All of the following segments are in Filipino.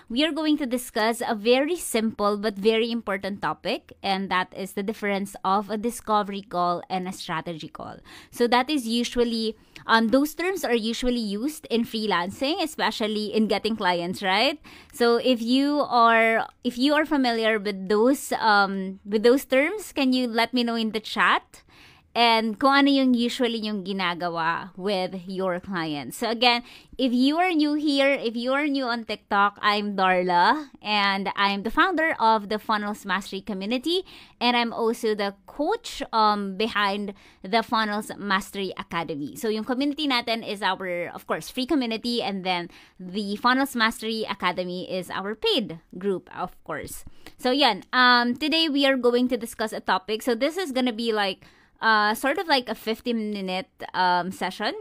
we are going to discuss a very simple but very important topic, and that is the difference of a discovery call and a strategy call. So that is usually, those terms are usually used in freelancing, especially in getting clients, right? So if you are familiar with those terms, can you let me know in the chat? And kung ano yung usually yung ginagawa with your clients. So again, if you are new here, if you are new on TikTok, I'm Darla, and I'm the founder of the Funnels Mastery community, and I'm also the coach behind the Funnels Mastery Academy. So yung community natin is our, of course, free community, and then the Funnels Mastery Academy is our paid group, of course. So yan, today we are going to discuss a topic. So this is gonna be like sort of like a 15-minute session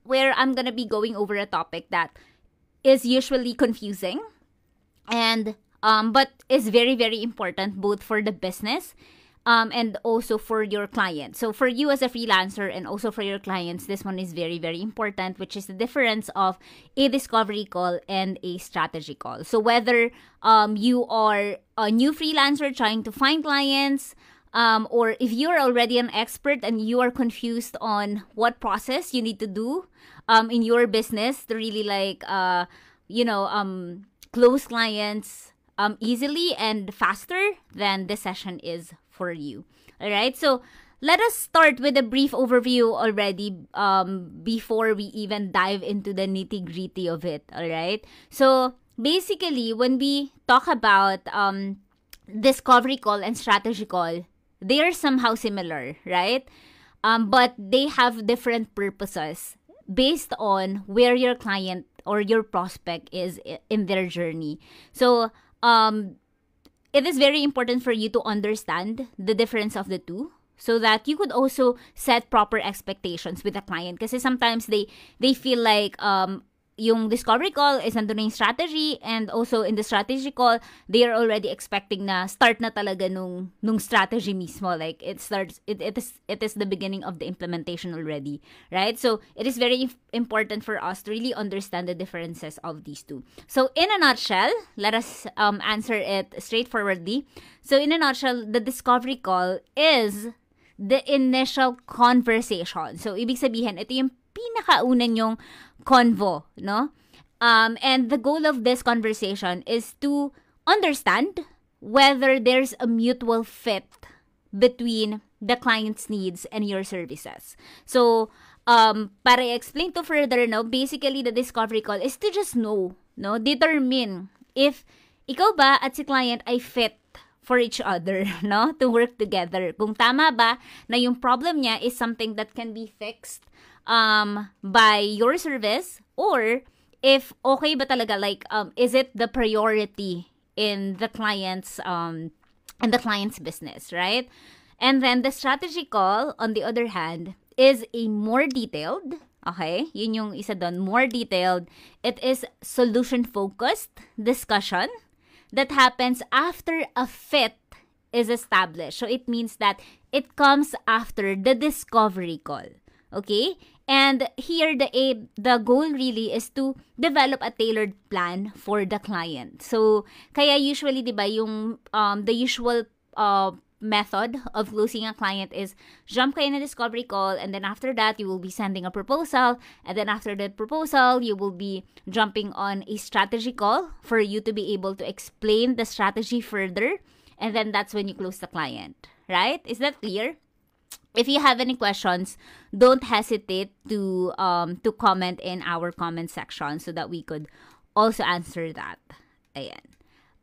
where I'm gonna be going over a topic that is usually confusing and but is very, very important both for the business and also for your client. So for you as a freelancer and also for your clients, this one is very, very important, which is the difference of a discovery call and a strategy call. So whether you are a new freelancer trying to find clients, or if you're already an expert and you are confused on what process you need to do in your business to really close clients easily and faster, then this session is for you. All right, so let us start with a brief overview already before we even dive into the nitty-gritty of it. All right, so basically when we talk about discovery call and strategy call, they are somehow similar, right? But they have different purposes based on where your client or your prospect is in their journey. So it is very important for you to understand the difference of the two, so that you could also set proper expectations with the client. Kasi sometimes they feel like yung discovery call is nandun na yung strategy, and also in the strategy call, they are already expecting na start na talaga nung strategy mismo. Like it is the beginning of the implementation already, right? So it is very important for us to really understand the differences of these two. So in a nutshell, let us answer it straightforwardly. So in a nutshell, the discovery call is the initial conversation. So ibig sabihin, ito yung pinakauna nyong convo, no? And the goal of this conversation is to understand whether there's a mutual fit between the client's needs and your services. So, para i-explain to further, no, basically the discovery call is to just know, no, determine if ikaw ba at si client ay fit for each other, no, to work together. Kung tama ba na yung problem niya is something that can be fixed by your service, or if okay ba talaga, like is it the priority in the client's business, right? And then the strategy call, on the other hand, is a more detailed, okay, yun yung isa doon, more detailed. It is solution focused discussion that happens after a fit is established. So it means that it comes after the discovery call. Okay? And here, the goal really is to develop a tailored plan for the client. So, kaya usually, di ba, yung the usual method of closing a client is jump kayo na discovery call, and then after that, you will be sending a proposal, and then after that proposal, you will be jumping on a strategy call for you to be able to explain the strategy further, and then that's when you close the client. Right? Is that clear? If you have any questions, don't hesitate to comment in our comment section so that we could also answer that. Ayan.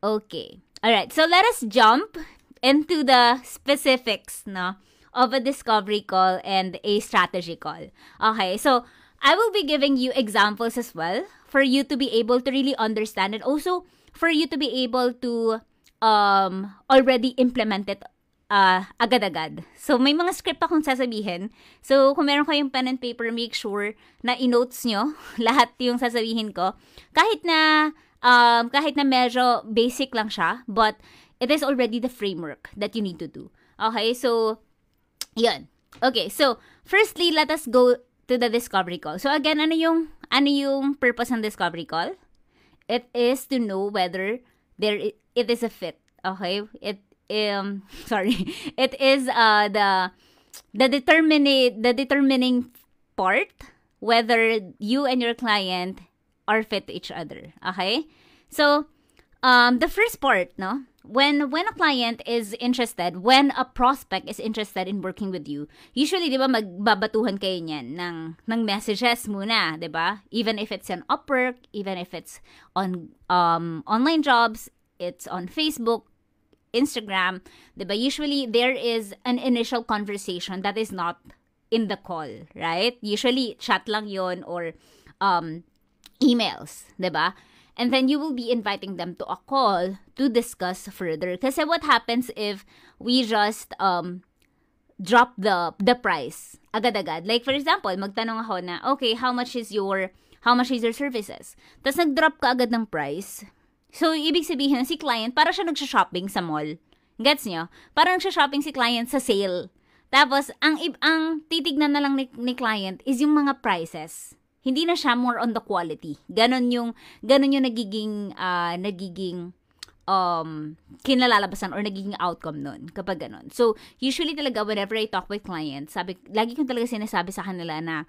Okay. All right. So let us jump into the specifics, no, of a discovery call and a strategy call. Okay. So I will be giving you examples as well for you to be able to really understand, and also for you to be able to already implement it agad-agad. So, may mga script akong sasabihin. So, kung meron kayong pen and paper, make sure na i-notes nyo lahat yung sasabihin ko. Kahit na medyo basic lang siya, but it is already the framework that you need to do. Okay, so, yun. Okay, so, firstly, let us go to the discovery call. So, again, ano yung purpose ng discovery call? It is to know whether it is a fit. Okay? Sorry. It is the determining part whether you and your client are fit to each other. Okay? So, the first part, no? When a client is interested, when a prospect is interested in working with you, usually, di ba, magbabatuhan kayo niyan ng messages muna, di ba? Even if it's on Upwork, even if it's on online jobs, it's on Facebook, Instagram, di ba? Usually, there is an initial conversation that is not in the call, right? Usually, chat lang yon or emails, di ba? And then you will be inviting them to a call to discuss further. Kasi what happens if we just drop the price agad-agad? Like for example, magtanong ako na, okay, how much is your services? Tapos nag-drop ka agad ng price. So ibig sabihin si client para siya nagsha-shopping sa mall. Gets nyo? Parang nagsha-shopping si client sa sale. Tapos ang titignan na lang ni client is yung mga prices. Hindi na siya more on the quality. Ganon yung nagiging kinalalabasan or nagiging outcome nun kapag ganon. So, usually talaga whenever I talk with clients, lagi kong talaga sinasabi sa kanila na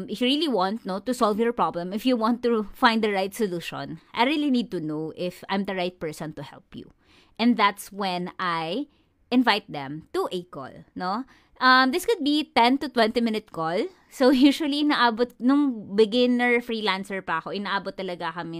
if you really want to solve your problem, if you want to find the right solution, I really need to know if I'm the right person to help you. And that's when I invite them to a call, no? This could be 10 to 20 minute call. So, usually, nung beginner freelancer pa ako, inaabot talaga kami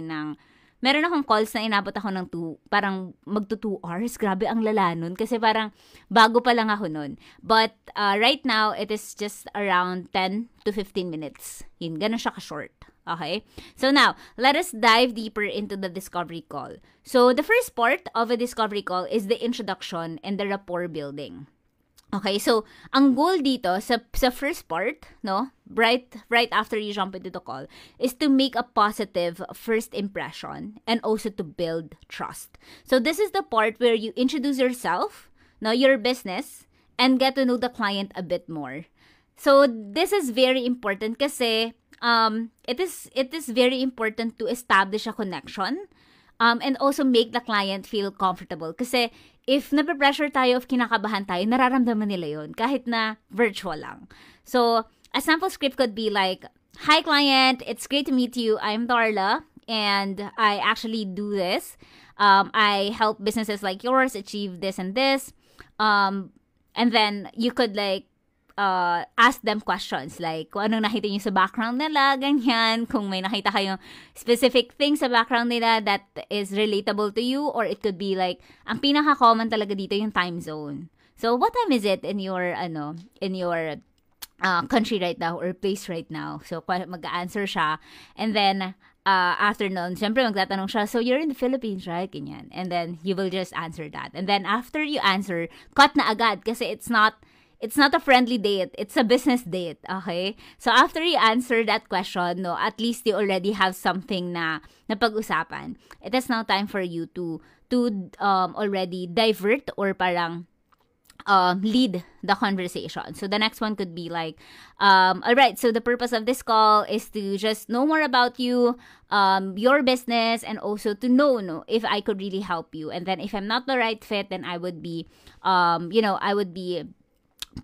meron akong calls na inabot ako ng parang magto 2 hours. Grabe, ang lala nun. Kasi parang bago pa lang ako nun. But, right now, it is just around 10 to 15 minutes. Yun, ganun siya ka-short. Okay? So, now, let us dive deeper into the discovery call. So, the first part of a discovery call is the introduction and the rapport building. Okay, so ang goal dito sa first part, no, right after you jump into the call, is to make a positive first impression and also to build trust. So this is the part where you introduce yourself, no, your business, and get to know the client a bit more. So this is very important kasi it is very important to establish a connection. And also make the client feel comfortable. Kasi if nape-pressure tayo, if kinakabahan tayo, nararamdaman nila yon kahit na virtual lang. So, a sample script could be like, hi client, it's great to meet you. I'm Darla, and I actually do this. I help businesses like yours achieve this and this. And then you could like, ask them questions like kung anong nakita nyo sa background nila, ganyan, kung may nakita kayong specific things sa background nila that is relatable to you, or it could be like, ang pinaka-common talaga dito yung time zone. So, what time is it in your country right now or place right now? So, mag-answer siya. And then, after nun, syempre magtatanong siya, so you're in the Philippines, right? Ganyan. And then, you will just answer that. And then, after you answer, cut na agad kasi it's not a friendly date. It's a business date. Okay? So, after you answer that question, no, at least you already have something na napag-usapan. It is now time for you to already divert or parang lead the conversation. So, the next one could be like, all right, so the purpose of this call is to just know more about you, your business, and also to know if I could really help you. And then, if I'm not the right fit, then I would be,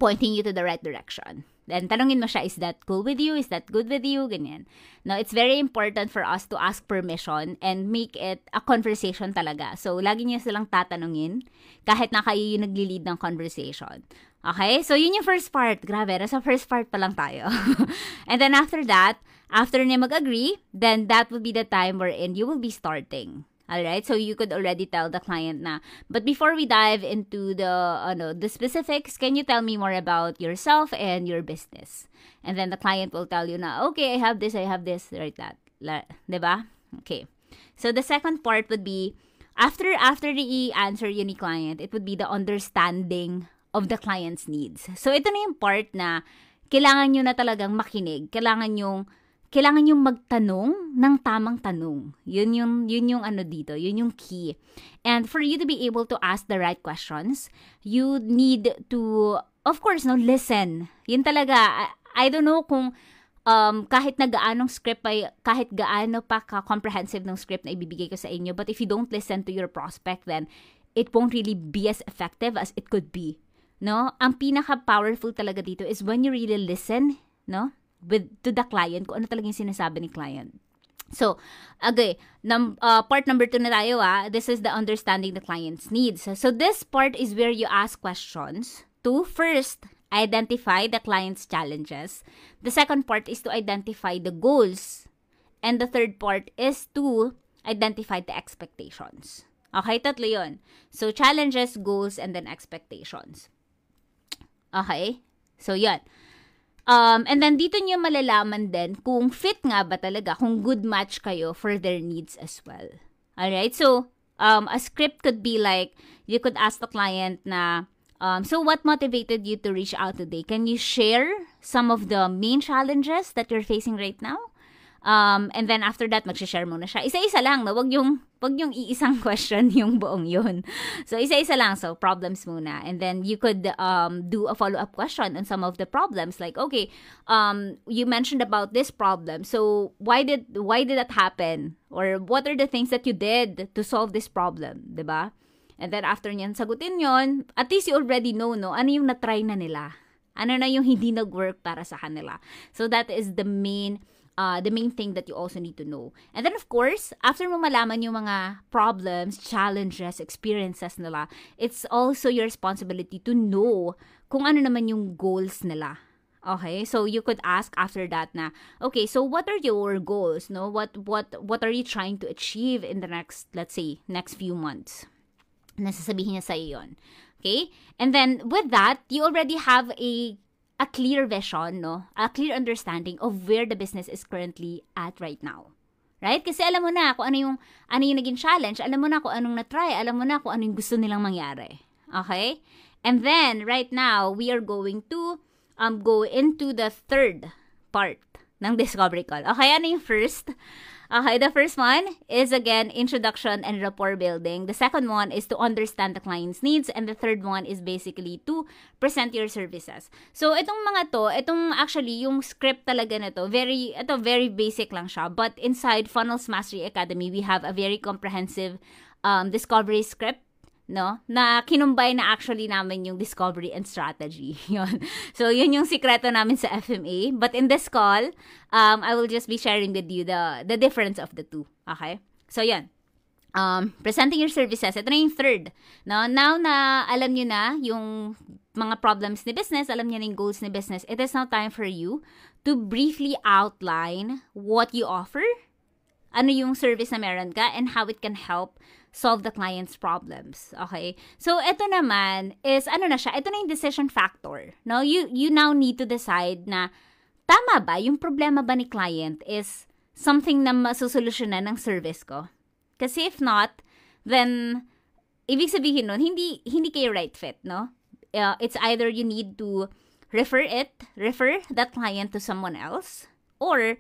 pointing you to the right direction. Then, tanungin mo siya, is that cool with you? Is that good with you? Ganyan. No, it's very important for us to ask permission and make it a conversation talaga. So, lagi niyo silang tatanungin kahit na kayo yung nagli-lead ng conversation. Okay? So, yun yung first part. Grabe, nasa first part pa lang tayo. And then, after that, after niya mag-agree, then that will be the time wherein you will be starting. Alright, so you could already tell the client na, but before we dive into the specifics, can you tell me more about yourself and your business? And then the client will tell you na, okay, I have this, right, that. Diba? Okay. So the second part would be, after the answer yun ni client, it would be the understanding of the client's needs. So ito na yung part na kailangan nyo na talagang makinig. Kailangan yung magtanong ng tamang tanong. Yun yung ano dito, yun yung key. And for you to be able to ask the right questions, you need to, of course, listen. Yun talaga, I don't know kung kahit na gaanong script ay, kahit gaano pa ka-comprehensive ng script na ibibigay ko sa inyo, but if you don't listen to your prospect, then it won't really be as effective as it could be. No? Ang pinaka-powerful talaga dito is when you really listen, no? To the client, kung ano talaga yung sinasabi ni client. So, okay, part number 2 na tayo This is the understanding the client's needs. So, this part is where you ask questions to first identify the client's challenges. The second part is to identify the goals. And the third part is to identify the expectations. Okay, tatlo yun. So, challenges, goals, and then expectations. Okay? So, yan. And then dito nyo malalaman din kung fit nga ba talaga, kung good match kayo for their needs as well. Alright? So, a script could be like, you could ask the client na, so what motivated you to reach out today? Can you share some of the main challenges that you're facing right now? And then after that, mag-share muna siya. Isa-isa lang, no? Wag yung iisang question yung buong yun. So, isa-isa lang. So, problems muna. And then you could do a follow-up question on some of the problems. Like, okay, you mentioned about this problem. So, why did that happen? Or what are the things that you did to solve this problem? Diba? And then after nyan, sagutin yon, at least you already know, no? Ano yung na-try na nila? Ano na yung hindi nag-work para sa kanila? So, that is the main thing that you also need to know. And then, of course, after mo malaman yung mga problems, challenges, experiences nila, it's also your responsibility to know kung ano naman yung goals nila. Okay? So, you could ask after that na, okay, so what are your goals? No? What are you trying to achieve in the next, let's say, next few months? Nasasabihin niya sa'yo yun. Okay? And then, with that, you already have a clear vision, no? A clear understanding of where the business is currently at right now. Right? Kasi alam mo na kung ano yung naging challenge, alam mo na kung anong na-try, alam mo na kung ano yung gusto nilang mangyari. Okay? And then, right now, we are going to go into the third part ng discovery call. Okay, ano yung first? Okay, the first one is, again, introduction and rapport building. The second one is to understand the client's needs. And the third one is basically to present your services. So, itong mga to, actually, yung script talaga na to, very basic lang siya. But inside Funnels Mastery Academy, we have a very comprehensive discovery script, no? Na kinumbay na actually namin yung discovery and strategy. Yun. So, yun yung sikreto namin sa FMA. But in this call, I will just be sharing with you the difference of the two. Okay? So, yun. Presenting your services. Ito na yung third. No? Now na alam nyo na yung mga problems ni business, alam nyo na yung goals ni business, it is now time for you to briefly outline what you offer, ano yung service na meron ka, and how it can help solve the client's problems. Okay? So, ito naman is, ano na siya, ito na yung decision factor. No? You now need to decide na, tama ba, yung problema ba ni client is something na masusolusyonan ng service ko? Kasi if not, then, ibig sabihin nun, hindi kayo right fit, no? It's either you need to refer that client to someone else, or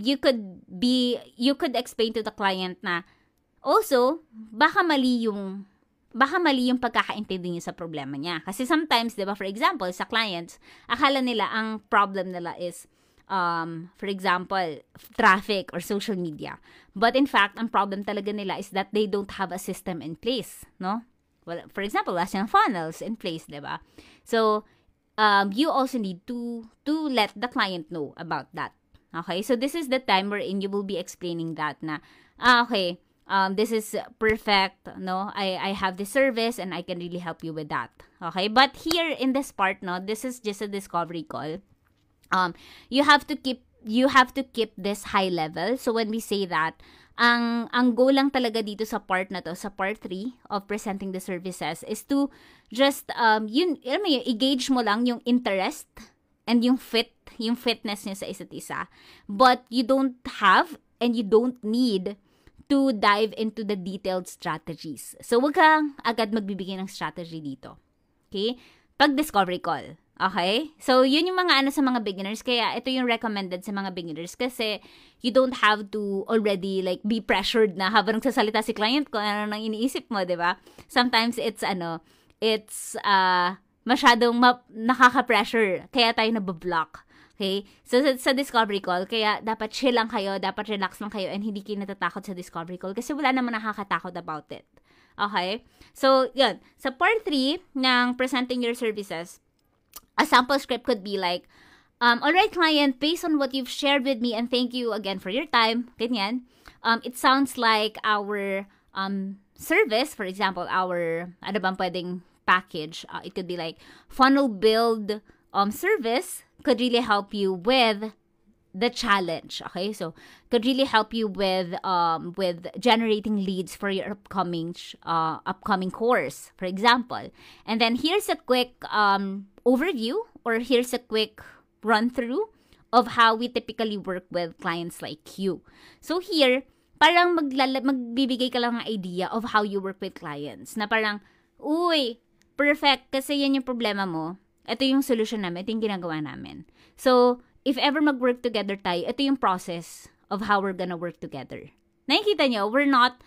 you could explain to the client na, also, baka mali yung pagkakaintindi niya sa problema niya. Kasi sometimes, di ba, for example, sa clients, akala nila ang problem nila is, for example, traffic or social media. But in fact, ang problem talaga nila is that they don't have a system in place, no? Well, for example, wala silang funnels in place, di ba? So, you also need to let the client know about that. Okay? So, this is the time wherein you will be explaining that na, okay, this is perfect, no? I have this service and I can really help you with that. Okay? But here in this part, no, this is just a discovery call. You have to keep this high level. So when we say that, ang goal lang talaga dito sa part na to, sa part 3 of presenting the services, is to just i-gauge mo lang yung interest and yung fitness niya sa isa't isa. But you don't have and you don't need to dive into the detailed strategies. So, wag kang agad magbibigay ng strategy dito. Okay? Pag-discovery call. Okay? So, yun yung mga sa mga beginners. Kaya, ito yung recommended sa mga beginners. Kasi, you don't have to already, like, be pressured na habang nagsasalita si client kung ano nang iniisip mo, di ba? Sometimes, it's masyadong nakaka-pressure. Kaya tayo nabablock. Okay? So, sa discovery call, kaya dapat chill lang kayo, dapat relax lang kayo, and hindi kayo natatakot sa discovery call kasi wala naman nakakatakot about it. Okay? So, yun. Sa part 3 ng presenting your services, a sample script could be like, all right, client, based on what you've shared with me, and thank you again for your time, ganyan, it sounds like our service, for example, our, ano bang pwedeng package, it could be like, funnel build service could really help you with the challenge, okay? So, could really help you with generating leads for your upcoming course, for example. And then here's a quick overview, or here's a quick run through of how we typically work with clients like you. So here, parang magbibigay ka lang ng idea of how you work with clients. Na parang, uy, perfect, kasi yan yung problema mo. Ito yung solution namin, ito yung ginagawa namin. So, if ever mag-work together tayo, ito yung process of how we're gonna work together. Nakikita nyo, we're not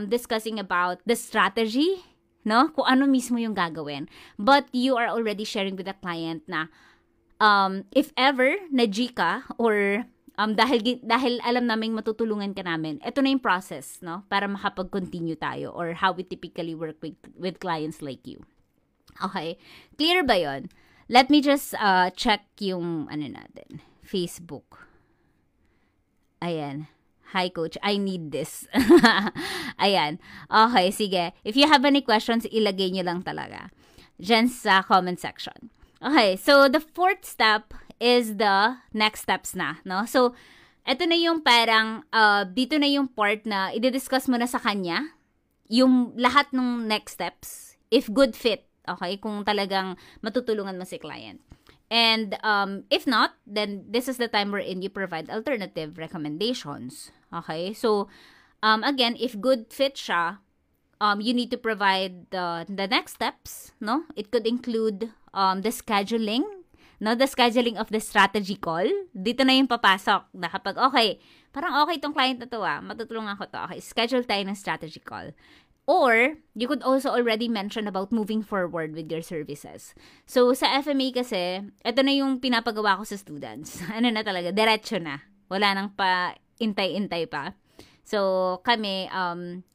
discussing about the strategy, no? Kung ano mismo yung gagawin. But you are already sharing with the client na if ever na ka, or dahil alam naming matutulungan ka namin, ito na yung process, no? Para makapag-continue tayo, or how we typically work with clients like you. Okay? Clear ba yon? Let me just check yung natin, Facebook. Ayan. Hi, Coach. I need this. Ayan. Okay, sige. If you have any questions, ilagay nyo lang talaga dyan sa comment section. Okay, so the fourth step is the next steps na, no? So, eto na yung parang, dito na yung part na i-discuss mo na sa kanya yung lahat ng next steps, if good fit. Okay, kung talagang matutulungan mo si client. And if not, then this is the time wherein you provide alternative recommendations. Okay, so again, if good fit siya, you need to provide the next steps, no? It could include the scheduling, no? The scheduling of the strategy call. Dito na yung papasok na kapag, okay, parang okay tong client na to, matutulungan ko to. Okay, schedule tayo ng strategy call. Or, you could also already mention about moving forward with your services. So, sa FMA kasi, ito na yung pinapagawa ko sa students. Ano na talaga, diretso na. Wala nang pa intay-intay pa. So, kami,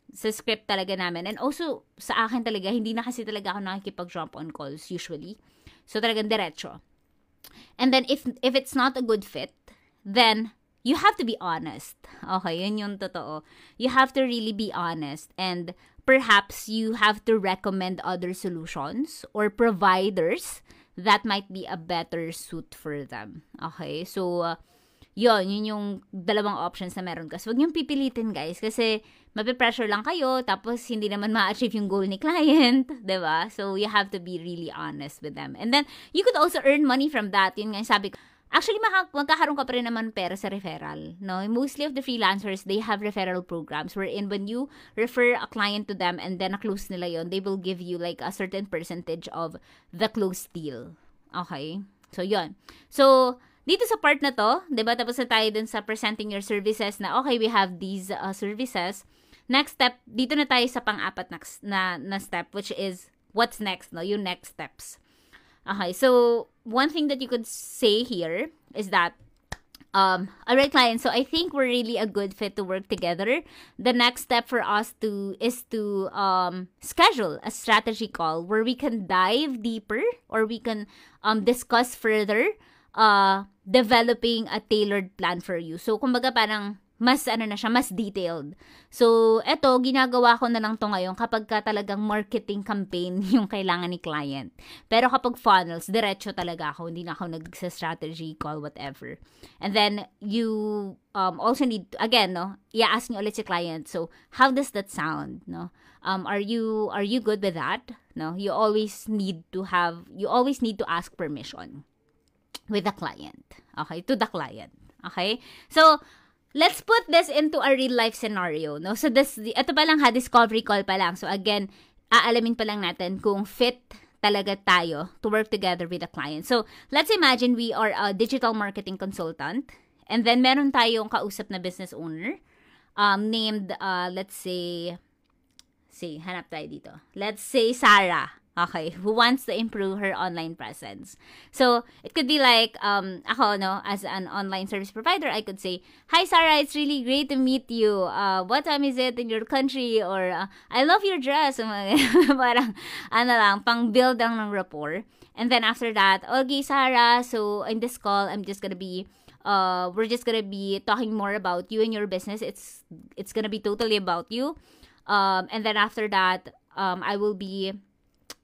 sa script talaga namin. And also, sa akin talaga, hindi na kasi talaga ako nakikipag-jump on calls usually. So, talagang diretso. And then, if it's not a good fit, then you have to be honest. Okay, yun yung totoo. You have to really be honest, and perhaps you have to recommend other solutions or providers that might be a better suit for them. Okay, so yun yung dalawang options na meron ka. So, huwag niyong pipilitin, guys, kasi mapipressure lang kayo, tapos hindi naman ma-achieve yung goal ni client, diba? So, you have to be really honest with them. And then, you could also earn money from that. Yun nga yung sabi ko. Actually, magkakaroon ka pa rin naman pera sa referral, no? Mostly of the freelancers, they have referral programs wherein when you refer a client to them and then na-close nila yon, they will give you like a certain percentage of the closed deal. Okay? So, yon. So, dito sa part na to, diba, tapos na tayo dun sa presenting your services na, okay, we have these services. Next step, dito na tayo sa pang-apat na step, which is, what's next, no? Yung next steps. Okay, so one thing that you could say here is that, all right, clients, so I think we're really a good fit to work together. The next step for us is to schedule a strategy call where we can dive deeper, or we can discuss further developing a tailored plan for you. So, kumbaga parang mas detailed. So, eto, ginagawa ko na lang to ngayon kapag ka talagang marketing campaign yung kailangan ni client. Pero kapag funnels, diretso talaga ako. Hindi na ako nag-strategy call, whatever. And then, you also need, again, no, i-ask nyo ulit si client. So, how does that sound, no? Are you good with that? No, you always need to ask permission with the client. Okay? To the client. Okay? So, let's put this into a real life scenario, no? So, ito pa lang discovery call pa lang. So, again, aalamin pa lang natin kung fit talaga tayo to work together with a client. So, let's imagine we are a digital marketing consultant, and then meron tayong kausap na business owner, named, let's say, hanap tayo dito. Let's say, Sarah. Okay, who wants to improve her online presence. So, it could be like, ako, no, as an online service provider, I could say, "Hi, Sarah, it's really great to meet you. What time is it in your country?" Or, "I love your dress." Parang, ano lang, pang build lang ng rapport. And then after that, "Okay, Sarah, so in this call, we're just gonna be talking more about you and your business. It's gonna be totally about you. And then after that, I will be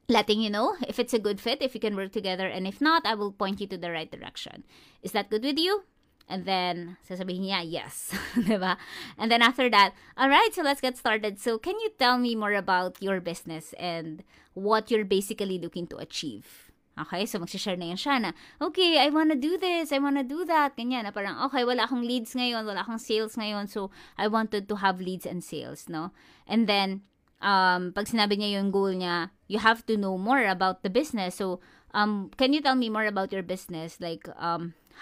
letting you know if it's a good fit, if you can work together, and if not, I will point you to the right direction. Is that good with you?" And then, sasabihin niya, yes. Diba? And then after that, all right, so let's get started. So, can you tell me more about your business and what you're basically looking to achieve? Okay, so magsishare na yan siya na, "Okay, I wanna do this, I wanna do that." Ganyan, na parang, okay, wala akong leads ngayon, wala akong sales ngayon, so I wanted to have leads and sales, no? And then, pag sinabi niya yung goal niya, you have to know more about the business. So, can you tell me more about your business? Like,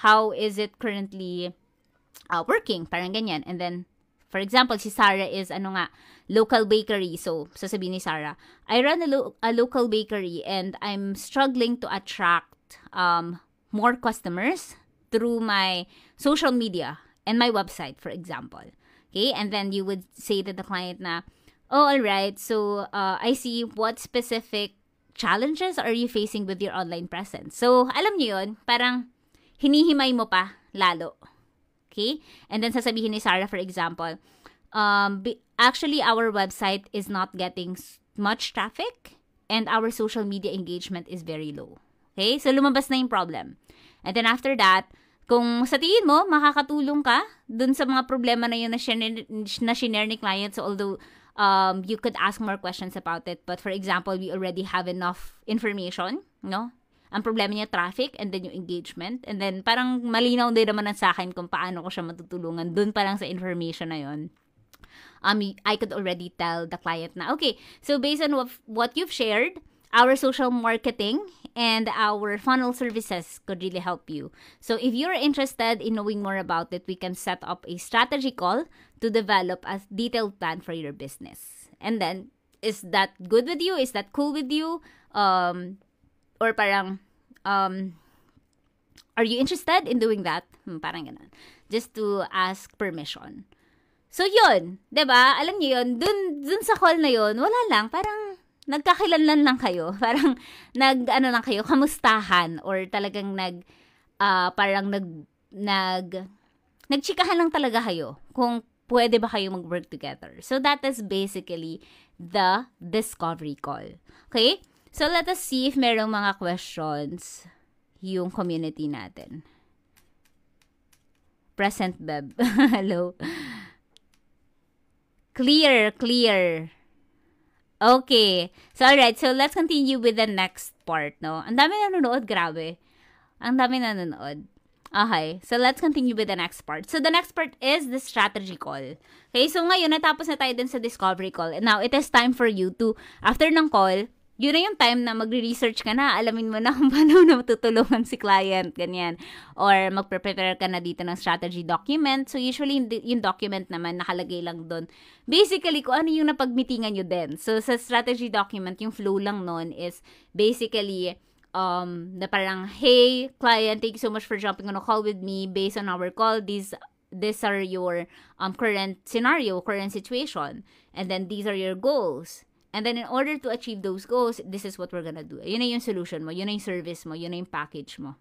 how is it currently working? Parang ganyan. And then, for example, si Sarah is, local bakery. So, sasabihin ni Sarah, "I run a local bakery and I'm struggling to attract more customers through my social media and my website, for example." Okay? And then you would say to the client na, "Oh, all right. So, I see, what specific challenges are you facing with your online presence?" So, alam niyo yun, parang hinihimay mo pa lalo. Okay? And then sasabihin ni Sarah, for example, "Actually, our website is not getting much traffic and our social media engagement is very low." Okay? So, lumabas na yung problem. And then after that, kung sa tingin mo, makakatulong ka dun sa mga problema na yun na shinare ni client, so although you could ask more questions about it, but for example, we already have enough information, no? Ang problema niya, traffic, and then yung engagement. And then, parang malinaw din naman sa akin kung paano ko siya matutulungan dun parang sa information na yun. I could already tell the client na, okay, so based on what you've shared, our social marketing and our funnel services could really help you. So if you're interested in knowing more about it, we can set up a strategy call to develop a detailed plan for your business. And then, is that good with you? Is that cool with you? Or parang, are you interested in doing that? Parang ganun. Just to ask permission. So, yun. 'Di ba? Alam niyo yun, dun sa call na yun, wala lang, parang nagkakilanlan lang kayo. Parang lang kayo, kamustahan, or talagang nagchikahan lang talaga kayo kung pwede ba kayo mag-work together. So, that is basically the discovery call. Okay? So, let us see if merong mga questions yung community natin. Present Beb. Hello. Clear. Okay. So, alright. So, let's continue with the next part, no? Ang dami nanonood, grabe. Ang dami nanonood. Okay. So, let's continue with the next part. So, the next part is the strategy call. Okay. So, ngayon, natapos na tayo din sa discovery call. And now, it is time for you to, after ng call, yun na yung time na magre-research ka na, alamin mo na kung paano na matutulungan si client, ganyan. Or magprepare ka na dito ng strategy document. So, usually, yung document naman, nakalagay lang doon. Basically, kung ano yung napag-meetingan nyo din. So, sa strategy document, yung flow lang nun is basically, na parang, "Hey, client, thank you so much for jumping on a call with me. Based on our call, these are your current scenario, current situation. And then, these are your goals. And then, in order to achieve those goals, this is what we're gonna do." Yun na yung solution mo, yun na yung service mo, yun na yung package mo.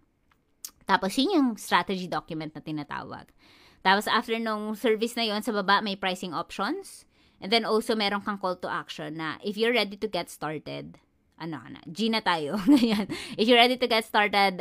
Tapos, yun yung strategy document na tinatawag. Tapos, after nung service na yun, sa baba, may pricing options. And then, also, meron kang call to action na, if you're ready to get started, G na tayo. If you're ready to get started,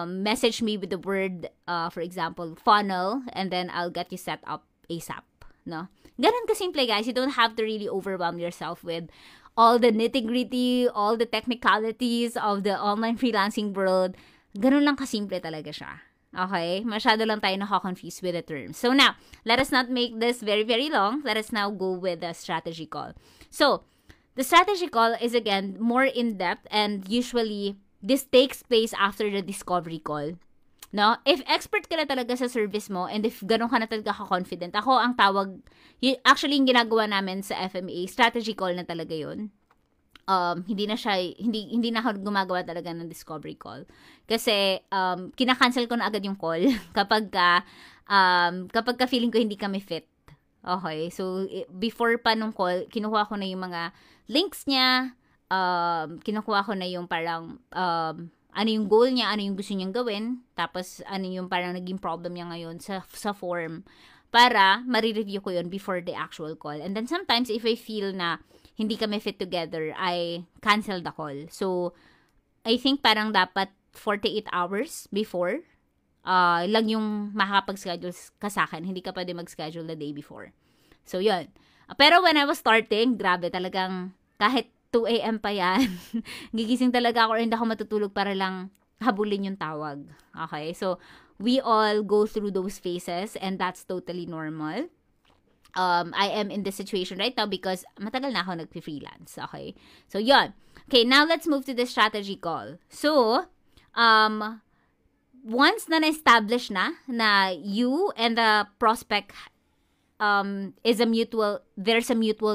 message me with the word, for example, funnel, and then I'll get you set up ASAP. No? Ganun kasimple, guys. You don't have to really overwhelm yourself with all the nitty-gritty, all the technicalities of the online freelancing world. Ganun lang kasimple talaga siya. Okay? Masyado lang tayo nakakonfuse with the terms. So now, let us not make this very, very long. Let us now go with the strategy call. So, the strategy call is, again, more in-depth, and usually, this takes place after the discovery call. No? If expert ka na talaga sa service mo, and if ganun ka na talaga ka-confident, ako ang tawag, actually yung ginagawa namin sa FMA, strategy call na talaga yun. hindi na ako gumagawa talaga ng discovery call. Kasi, kinakancel ko na agad yung call kapag ka feeling ko hindi kami fit. Okay, so, before pa nung call, kinuha ko na yung mga links niya, kinukuha ko na yung parang, ano yung goal niya, ano yung gusto niyang gawin, tapos ano yung parang naging problem niya ngayon sa form, para ma-review ko yun before the actual call. And then sometimes, if I feel na hindi kami fit together, I cancel the call. So, I think parang dapat 48 hours before lang yung makakapag-schedule ka sa akin. Hindi ka pwede mag-schedule the day before. So, yun. Pero when I was starting, grabe talagang kahit 2 a.m. pa yan, gigising talaga ako or hindi ako matutulog para lang habulin yung tawag. Okay? So, we all go through those phases and that's totally normal. I am in this situation right now because matagal na ako nag-freelance. Okay? So, yun. Okay, now let's move to the strategy call. So, once na na-establish na you and the prospect there's a mutual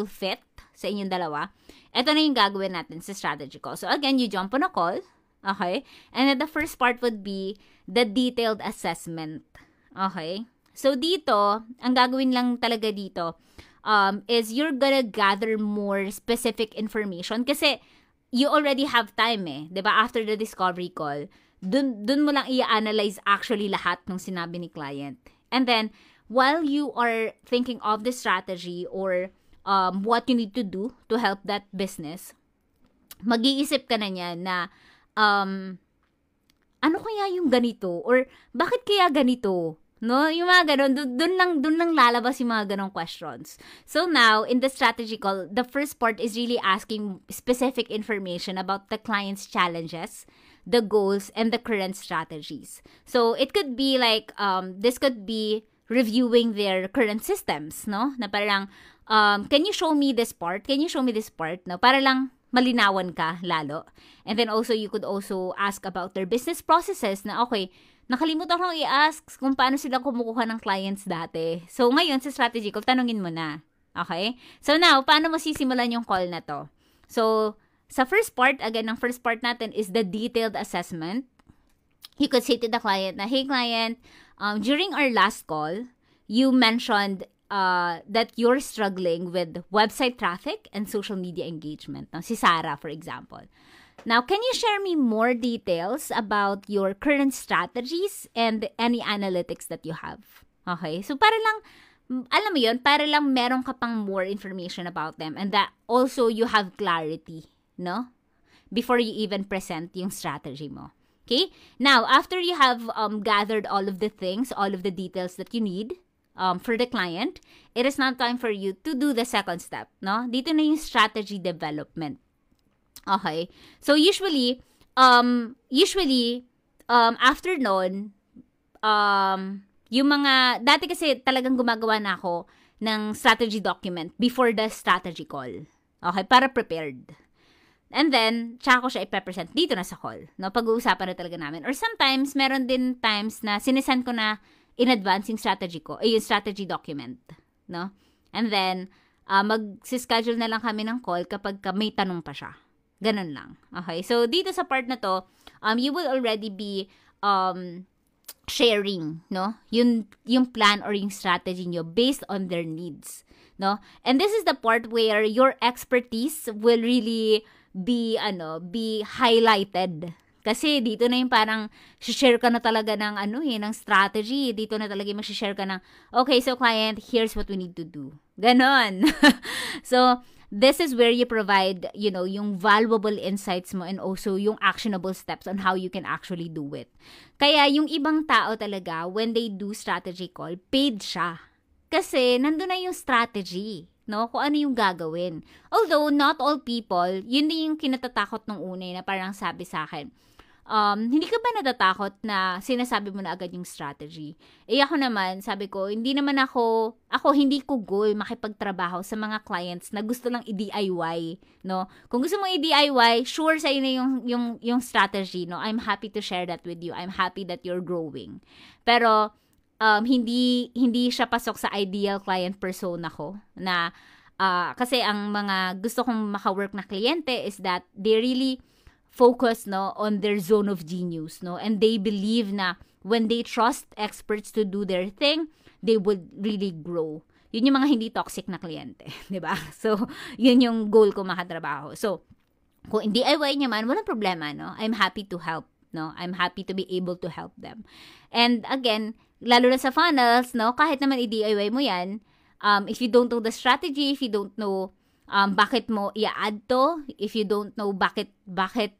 fit sa inyong dalawa, ito na yung gagawin natin sa strategy call. So, again, you jump on a call. Okay? And then the first part would be the detailed assessment. Okay? So, dito, ang gagawin lang talaga dito is you're gonna gather more specific information kasi you already have time eh. Diba? After the discovery call, dun mo lang i-analyze actually lahat ng sinabi ni client. And then, while you are thinking of the strategy or what you need to do to help that business, mag-iisip ka na niyan na ano kaya yung ganito? Or bakit kaya ganito? No, yung mga ganon, dun lang lalabas yung mga ganong questions. So now, in the strategy call, the first part is really asking specific information about the client's challenges, the goals, and the current strategies. So it could be like, this could be reviewing their current systems, no? Na parang, can you show me this part? Can you show me this part? No? Para lang malinawan ka lalo. And then also, you could also ask about their business processes na, okay, nakalimutan kong i-ask kung paano sila kumukuha ng clients dati. So, ngayon, sa strategy call, tanungin mo na. Okay? So, now, paano mo sisimulan yung call na to? So, sa first part, again, ang first part natin is the detailed assessment. You could say to the client na, hey, client, during our last call, you mentioned that you're struggling with website traffic and social media engagement. Now, si Sarah, for example. Now, can you share me more details about your current strategies and any analytics that you have? Okay? So, para lang, alam mo yun, para lang meron ka pang more information about them and that also you have clarity, no? Before you even present yung strategy mo. Okay? Now, after you have gathered all of the things, all of the details that you need for the client, it is now time for you to do the second step, no? Dito na yung strategy development. Okay. So, usually, after nun, yung mga, dati kasi talagang gumagawa na ako ng strategy document before the strategy call. Okay, para prepared. And then, tsaka ko siya i-present dito na sa call. No? Pag-uusapan na talaga namin. Or sometimes, meron din times na sinesend ko na in advance yung strategy ko, yung strategy document. No? And then, mag-schedule na lang kami ng call kapag may tanong pa siya. Ganun lang. Okay? So, dito sa part na to, you will already be sharing, no? Yung plan or yung strategy nyo based on their needs, no? And this is the part where your expertise will really be highlighted. Kasi dito na yung parang share ka na talaga ng ng strategy. Dito na talaga yung mag-share ka ng, okay, so client, here's what we need to do. Ganon. So, this is where you provide, yung valuable insights mo and also yung actionable steps on how you can actually do it. Kaya yung ibang tao talaga, when they do strategy call, paid siya. Kasi nandun na yung strategy, no? Kung ano yung gagawin. Although, not all people, yun din yung kinatatakot ng una na parang sabi sa akin, hindi ka ba natatakot na sinasabi mo na agad yung strategy? Ako naman, sabi ko, hindi ko goal makipagtrabaho sa mga clients na gusto lang i-DIY, no? Kung gusto mo i-DIY, sure sa'yo na yung strategy, no? I'm happy to share that with you. I'm happy that you're growing. Pero, hindi siya pasok sa ideal client persona ko na Kasi ang mga gusto kong maka-work na kliyente is that they really focus, no, on their zone of genius, no, and they believe na when they trust experts to do their thing, they would really grow. Yun yung mga hindi toxic na kliyente, di ba? So, yun yung goal ko makatrabaho. So, kung DIY naman, walang problema, no? I'm happy to help, no? I'm happy to be able to help them. And again, lalo na sa funnels, no? Kahit naman i-DIY mo yan, if you don't know the strategy, if you don't know bakit mo i-add to, if you don't know bakit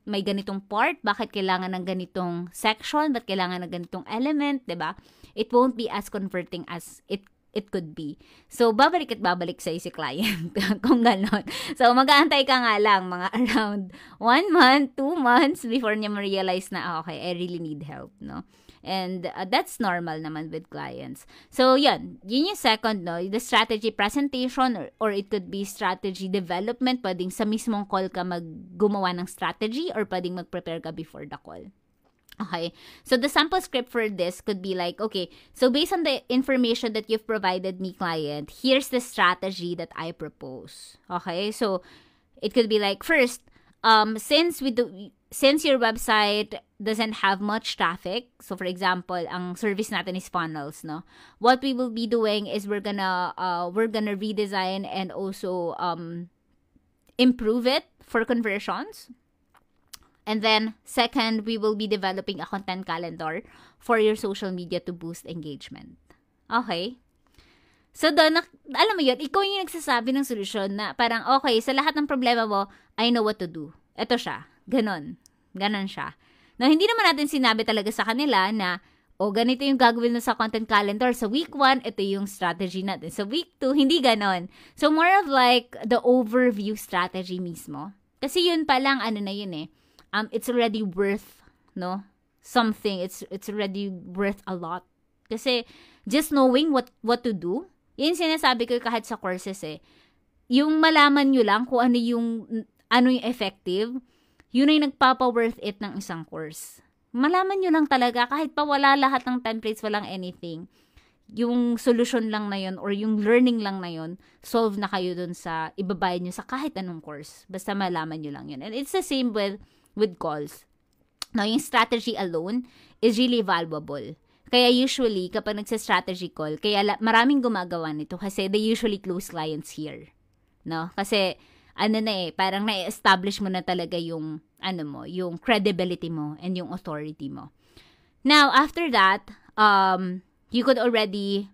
may ganitong part, bakit kailangan ng ganitong section, bakit kailangan ng ganitong element, 'di ba? It won't be as converting as it could be. So, babalik at babalik sa'yo si client kung gano'n. So, mag-aantay ka nga lang mga around 1 month, 2 months before niya ma-realize na, okay, I really need help, no? And that's normal naman with clients. So, yun yung second, no? The strategy presentation or it could be strategy development. Pwedeng sa mismong call ka gumawa ng strategy or pwedeng mag-prepare ka before the call. Okay, so the sample script for this could be like, okay, so based on the information that you've provided me, client, here's the strategy that I propose. Okay, so it could be like, first, since your website doesn't have much traffic, so for example, ang service natin is funnels, no? What we will be doing is we're gonna redesign and also improve it for conversions. And then, second, we will be developing a content calendar for your social media to boost engagement. Okay? So, doon, alam mo yun, ikaw yung nagsasabi ng solusyon na parang, okay, sa lahat ng problema mo, I know what to do. Ito siya. Ganon. Ganon siya. Now, hindi naman natin sinabi talaga sa kanila na, ganito yung gagawin mo sa content calendar. Sa week 1, ito yung strategy natin. Sa week 2, hindi ganon. So, more of like the overview strategy mismo. Kasi yun palang, ano na yun eh. It's already worth, no, something. It's already worth a lot. Kasi just knowing what to do, yun sinasabi ko kahit sa courses eh. Yung malaman nyo lang kung ano yung effective, yun ay nagpapa-worth it ng isang course. Malaman nyo lang talaga kahit pa wala lahat ng templates, walang anything. Yung solution lang na yun or yung learning lang na yun, solve na kayo dun sa ibabayad nyo sa kahit anong course. Basta malaman nyo lang yun. And it's the same with calls. Now, yung strategy alone is really valuable. Kaya usually, kapag nagsa-strategy call, kaya maraming gumagawa nito kasi they usually close clients here. No? Kasi, parang na-establish mo na talaga yung, yung credibility mo and yung authority mo. Now, after that, you could already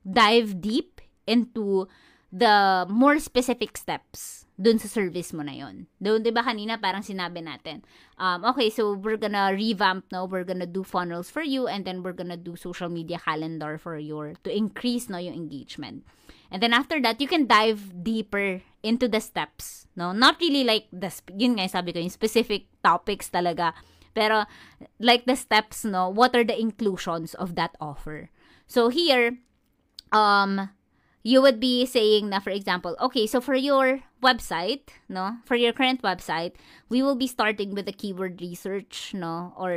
dive deep into the more specific steps dun sa service mo na yon. Doon, di ba kanina parang sinabi natin, okay, so we're gonna revamp, no? We're gonna do funnels for you and then we're gonna do social media calendar for to increase, no, yung engagement. And then after that, you can dive deeper into the steps, no? Not really like, yun nga sabi ko, yung specific topics talaga. Pero like the steps, no? What are the inclusions of that offer? So here, you would be saying na, for example, okay, so for your website, no, for your current website, we will be starting with the keyword research, no, or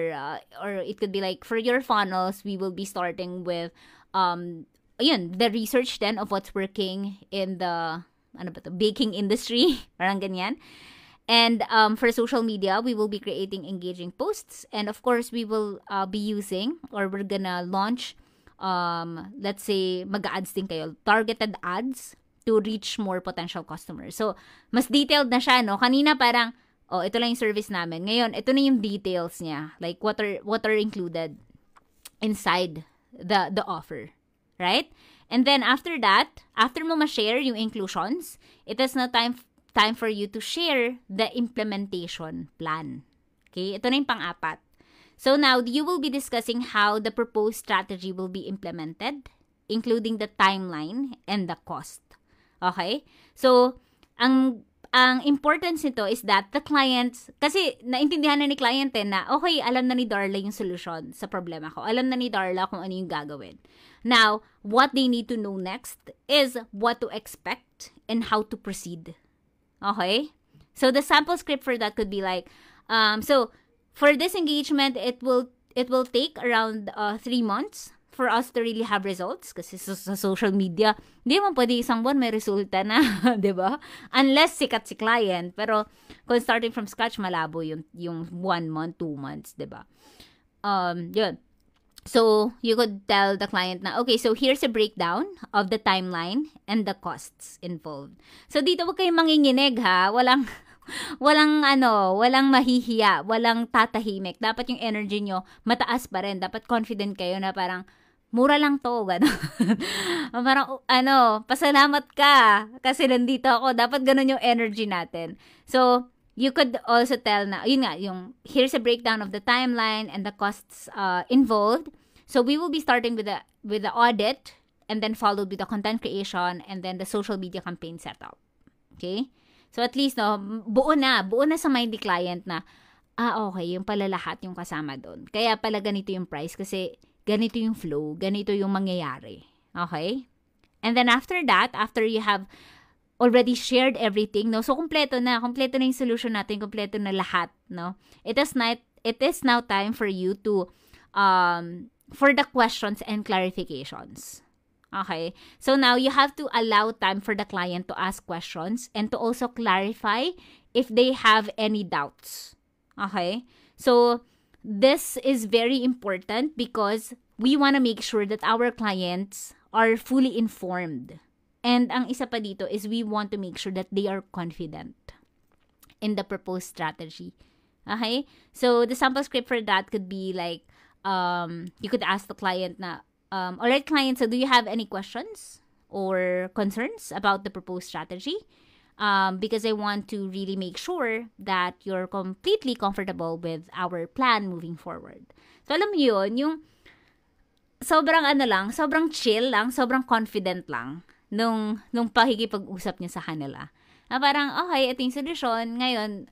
it could be like for your funnels, we will be starting with, the research then of what's working in the, baking industry, parang ganyan. And for social media, we will be creating engaging posts, and of course, we will be using, or we're gonna launch, let's say, mag-ads din kayo, targeted ads to reach more potential customers. So, mas detailed na siya, no? Kanina parang, ito lang yung service namin. Ngayon, ito na yung details niya. Like, what are included inside the offer. Right? And then, after that, after mo ma-share yung inclusions, it is now time for you to share the implementation plan. Okay? Ito na yung pang-apat. So now, you will be discussing how the proposed strategy will be implemented, including the timeline and the cost. Okay? So, ang importance nito is that the clients, kasi naintindihan na ni client na, okay, alam na ni Darla yung solution sa problema ko. Alam na ni Darla kung ano yung gagawin. Now, what they need to know next is what to expect and how to proceed. Okay? So, the sample script for that could be like, for this engagement, it will take around 3 months for us to really have results, kasi sa social media, hindi mo pwede isang buwan may resulta na, di ba? Unless sikat si client. Pero kung starting from scratch, malabo yung 1 month, 2 months, di ba? Yun. So, you could tell the client na, okay, so here's a breakdown of the timeline and the costs involved. So, dito wag kayong manginginig, ha? Walang mahihiya, walang tatahimik. Dapat yung energy nyo mataas pa rin. Dapat confident kayo na parang, mura lang to, gano'n. Parang, pasalamat ka kasi nandito ako. Dapat gano'n yung energy natin. So, you could also tell na, yun nga, here's a breakdown of the timeline and the costs involved. So, we will be starting with the audit, and then followed with the content creation, and then the social media campaign setup. Okay? So, at least, buo na sa mind ni client na, okay, yung pala lahat yung kasama doon. Kaya pala ganito yung price kasi ganito yung flow, ganito yung mangyayari. Okay? And then after that, after you have already shared everything, no? So, kompleto na yung solution natin, kompleto na lahat, no? It is now time for you to, for the questions and clarifications. Okay? So now, you have to allow time for the client to ask questions and to also clarify if they have any doubts. Okay? So, this is very important because we want to make sure that our clients are fully informed. And ang isa pa dito is we want to make sure that they are confident in the proposed strategy. Okay? So, the sample script for that could be like, you could ask the client na, all right, client, so do you have any questions or concerns about the proposed strategy? Because I want to really make sure that you're completely comfortable with our plan moving forward. So, alam mo yun, yung sobrang chill lang, sobrang confident lang nung pakikipag-usap niya sa kanila. Na parang, okay, ito yung solusyon. Ngayon,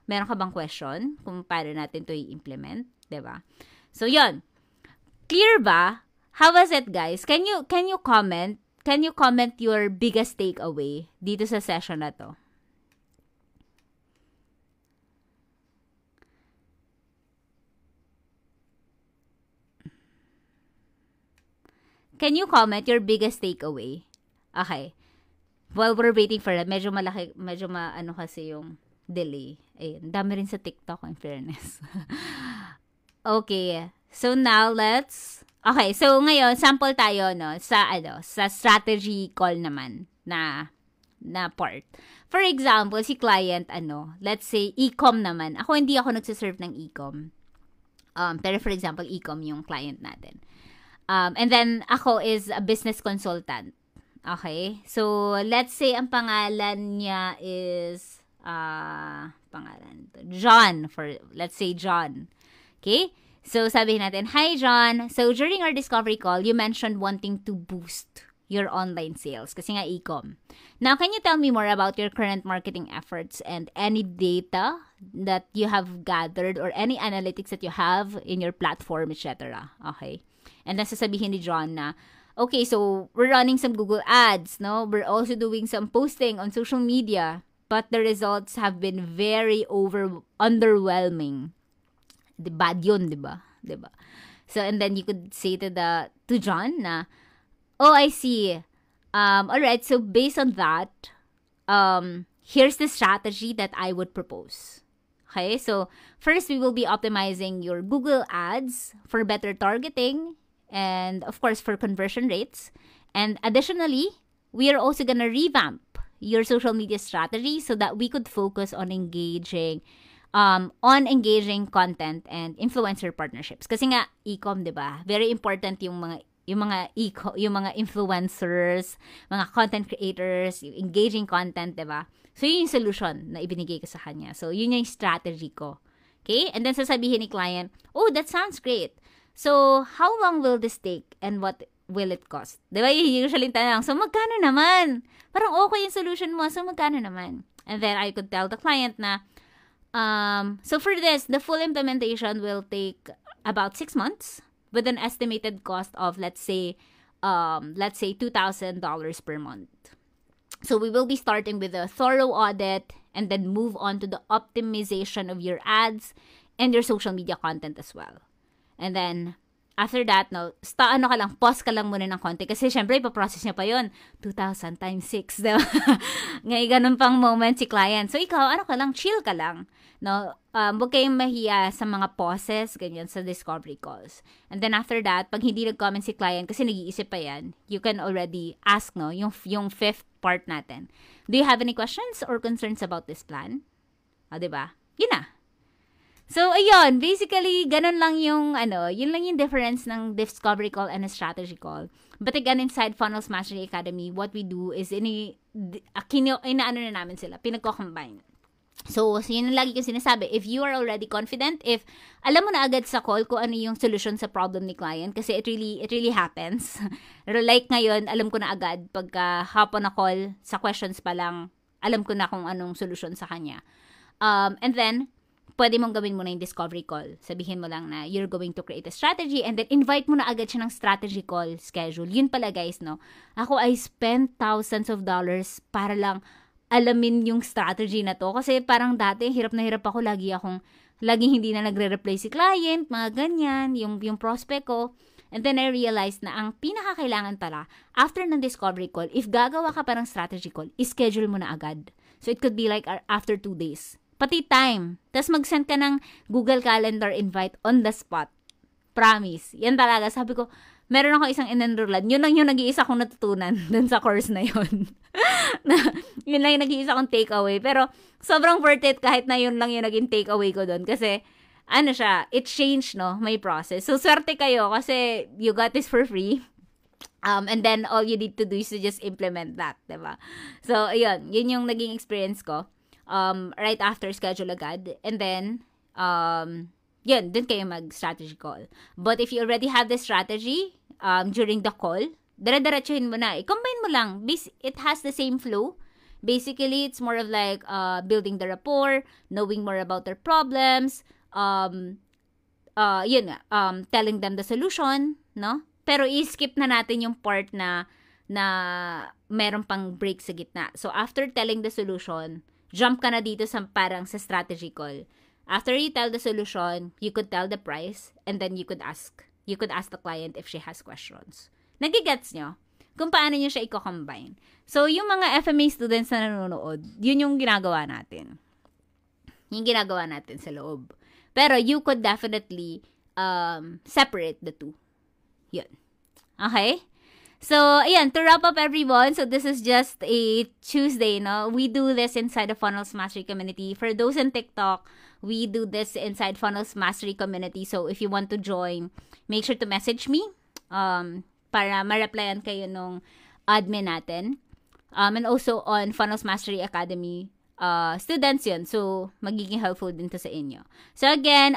meron ka bang question kung paano natin to i-implement? Diba? So, yun. Clear ba? How was it, guys? Can you comment? Can you comment your biggest takeaway dito sa session na to? Can you comment your biggest takeaway? Okay. While we're waiting for that, medyo kasi yung delay. Ayun, dami rin sa TikTok, in fairness. Okay. So now, okay, so ngayon, sample tayo, no, sa strategy call naman na part. For example, si client, let's say, e-com naman. Hindi ako nagsiserve ng e-com. Pero for example, e-com yung client natin. And then, ako is a business consultant. Okay? So, let's say, ang pangalan niya is, John, let's say John. Okay? So, sabihin natin, hi, John. So, during our discovery call, you mentioned wanting to boost your online sales kasi nga e-com. Now, can you tell me more about your current marketing efforts and any data that you have gathered or any analytics that you have in your platform, etc.? Okay. And then, sasabihin ni John na, okay, so, we're running some Google ads, no? We're also doing some posting on social media, but the results have been very underwhelming. Bad yun, diba? So, and then you could say to John na, oh, I see. Alright, so based on that, here's the strategy that I would propose. Okay, so first we will be optimizing your Google ads for better targeting and of course for conversion rates. And additionally, we are also gonna revamp your social media strategy so that we could focus on engaging content and influencer partnerships. Kasi nga e-com, 'di ba? Very important yung mga influencers, mga content creators, yung engaging content, 'di ba? So yun yung solution na ibinigay ko sa kanya. So yun yung strategy ko. Okay? And then sasabihin ni client, "Oh, that sounds great. So how long will this take and what will it cost?" 'Di ba? Usually tanong, "So magkano naman?" Parang okay yung solution mo, so magkano naman? And then I could tell the client na so for this, the full implementation will take about 6 months with an estimated cost of, let's say $2,000 per month. So we will be starting with a thorough audit and then move on to the optimization of your ads and your social media content as well. And then after that, no, pause ka lang muna ng konti. Kasi syempre, ipaprocess niya pa yun. 2,000 times 6, diba? Ngayon, ganun pang moment si client. So, ikaw, chill ka lang. No? Huwag kayong mahiya sa mga pauses, ganyan, sa discovery calls. And then after that, pag hindi nag-comment si client, kasi nag-iisip pa yan, you can already ask, no, yung fifth part natin. Do you have any questions or concerns about this plan? Diba? Yun na. So, ayun, basically, ganun lang yun lang yung difference ng discovery call and a strategy call. But again, inside Funnels Mastery Academy, what we do is, inaano na namin sila, pinagko-combine. So, yun ang lagi kong sinasabi. If you are already confident, if alam mo na agad sa call kung ano yung solution sa problem ni client, kasi it really happens. Like ngayon, alam ko na agad, pagka hapon na call, sa questions pa lang, alam ko na kung anong solution sa kanya. And then, pwede mong gawin mo na yung discovery call. Sabihin mo lang na you're going to create a strategy and then invite mo na agad siya ng strategy call schedule. Yun pala guys, no? Ako, I spent thousands of dollars para lang alamin yung strategy na to. Kasi parang dati, hirap na hirap ako. Laging hindi na nagre-reply si client, mga ganyan, yung prospect ko. And then I realized na ang pinakakailangan pala, after ng discovery call, if gagawa ka parang strategy call, ischedule mo na agad. So it could be like after 2 days. Pati time. Tapos mag-send ka ng Google Calendar invite on the spot. Promise. Yan talaga. Sabi ko, meron ako isang in-enrollan. Yun lang yung nag-iisa kong natutunan dun sa course na yun. Yun lang yung nag-iisa kong takeaway. Pero sobrang worth it kahit na yun lang yung naging takeaway ko dun. Kasi it changed, no? May process. So, swerte kayo kasi you got this for free. And then all you need to do is to just implement that. Diba? So, ayun. Yun yung naging experience ko. Right after schedule agad. And then, yun, dun kayo mag-strategy call. But if you already have the strategy, during the call, dire-diretsuhin mo na. I-combine mo lang. It has the same flow. Basically, it's more of like, building the rapport, knowing more about their problems, telling them the solution, no? Pero i-skip na natin yung part na meron pang break sa gitna. So, after telling the solution, jump ka na dito sa strategy call. After you tell the solution, you could tell the price, and then you could ask the client if she has questions. Nagigets nyo? Kung paano nyo siya i-combine. So, yung mga FMA students na nanonood, yun yung ginagawa natin. Yung ginagawa natin sa loob. Pero, you could definitely separate the two. Yun. Okay? So, ayan, to wrap up everyone, so this is just a Tuesday, no? We do this inside the Funnels Mastery community. For those in TikTok, we do this inside Funnels Mastery community. So, if you want to join, make sure to message me para ma-replyan kayo nung admin natin. And also on Funnels Mastery Academy students yun. So, magiging helpful din to sa inyo. So, again,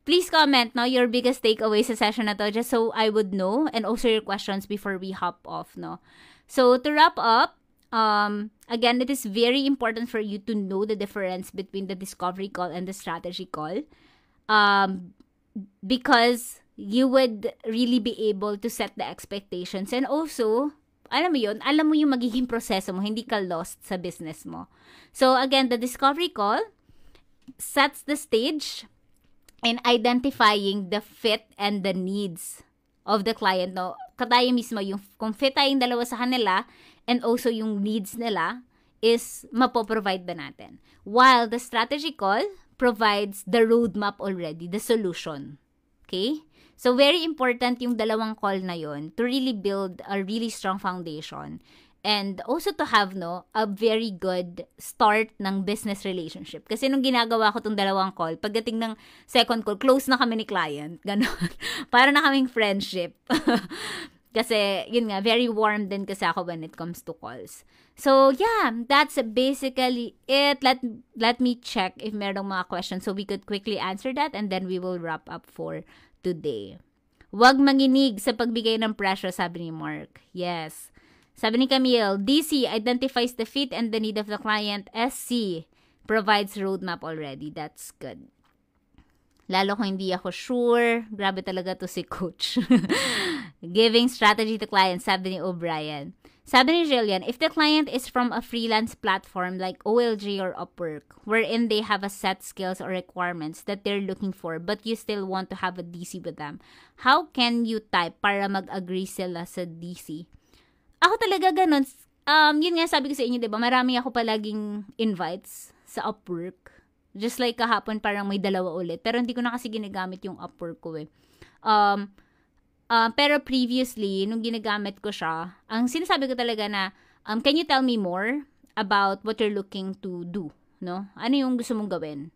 please comment no your biggest takeaway sa session na to just so I would know and also your questions before we hop off, no. So to wrap up, again, it is very important for you to know the difference between the discovery call and the strategy call. Because you would really be able to set the expectations and also alam mo yung magiging proseso mo, hindi ka lost sa business mo. So again, the discovery call sets the stage in identifying the fit and the needs of the client, no? Katayo mismo, yung kung fit tayong dalawa sa kanila and also yung needs nila is mapoprovide ba natin. While the strategy call provides the roadmap already, the solution. Okay? So, very important yung dalawang call na yon to really build a really strong foundation. And also to have, a very good start ng business relationship. Kasi nung ginagawa ko tong dalawang call, pagdating ng second call, close na kami ni client. Ganon. Para na kaming friendship. Kasi, yun nga, very warm din kasi ako when it comes to calls. So, yeah, that's basically it. Let me check if merong mga questions so we could quickly answer that and then we will wrap up for today. Huwag manginig sa pagbigay ng presyo, sabi ni Mark. Yes. Sabi ni Camille, DC identifies the fit and the need of the client. SC provides roadmap already. That's good. Lalo kung hindi ako sure. Grabe talaga to si Coach. Giving strategy to clients, sabi ni O'Brien. Sabi ni Jillian, if the client is from a freelance platform like OLG or Upwork, wherein they have a set skills or requirements that they're looking for, but you still want to have a DC with them, how can you type para mag-agree sila sa DC? Ako talaga ganun. Yun nga sabi ko sa inyo, diba? Marami ako palaging invites sa Upwork. Just like kahapon, parang may 2 ulit. Pero hindi ko na kasi ginagamit yung Upwork ko eh. Pero previously, nung ginagamit ko siya, ang sinasabi ko talaga na, can you tell me more about what you're looking to do? No? Ano yung gusto mong gawin?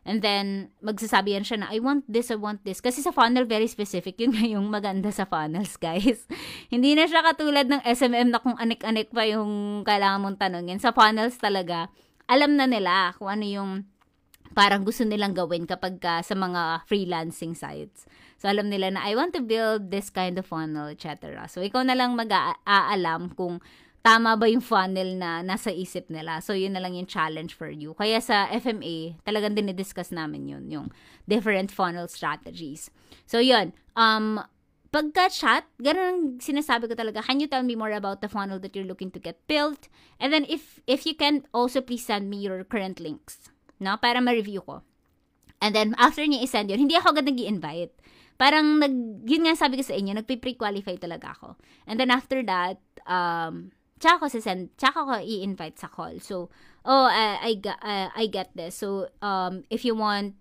And then, magsasabi yan siya na, I want this. Kasi sa funnel, very specific. Yun nga yung maganda sa funnels, guys. Hindi na siya katulad ng SMM na kung anik-anik pa yung kailangan mong tanongin. Sa funnels talaga, alam na nila kung ano yung parang gusto nilang gawin kapag sa mga freelancing sites. So, alam nila na, I want to build this kind of funnel, etc. So, ikaw na lang mag-aalam kung tama ba yung funnel na nasa isip nila. So, yun na lang yung challenge for you. Kaya sa FMA, talagang dinidiscuss namin yun, yung different funnel strategies. So, yun. Pagka-chat, ganun sinasabi ko talaga, can you tell me more about the funnel that you're looking to get built? And then, if you can, also please send me your current links. No? Para ma-review ko. And then, after niya i-send yun, hindi ako agad nag-i-invite. Parang, yun nga sabi ko sa inyo, nagpe-pre-qualify talaga ako. And then, after that, tsaka ko i-invite sa call. So, I get this. So, if you want,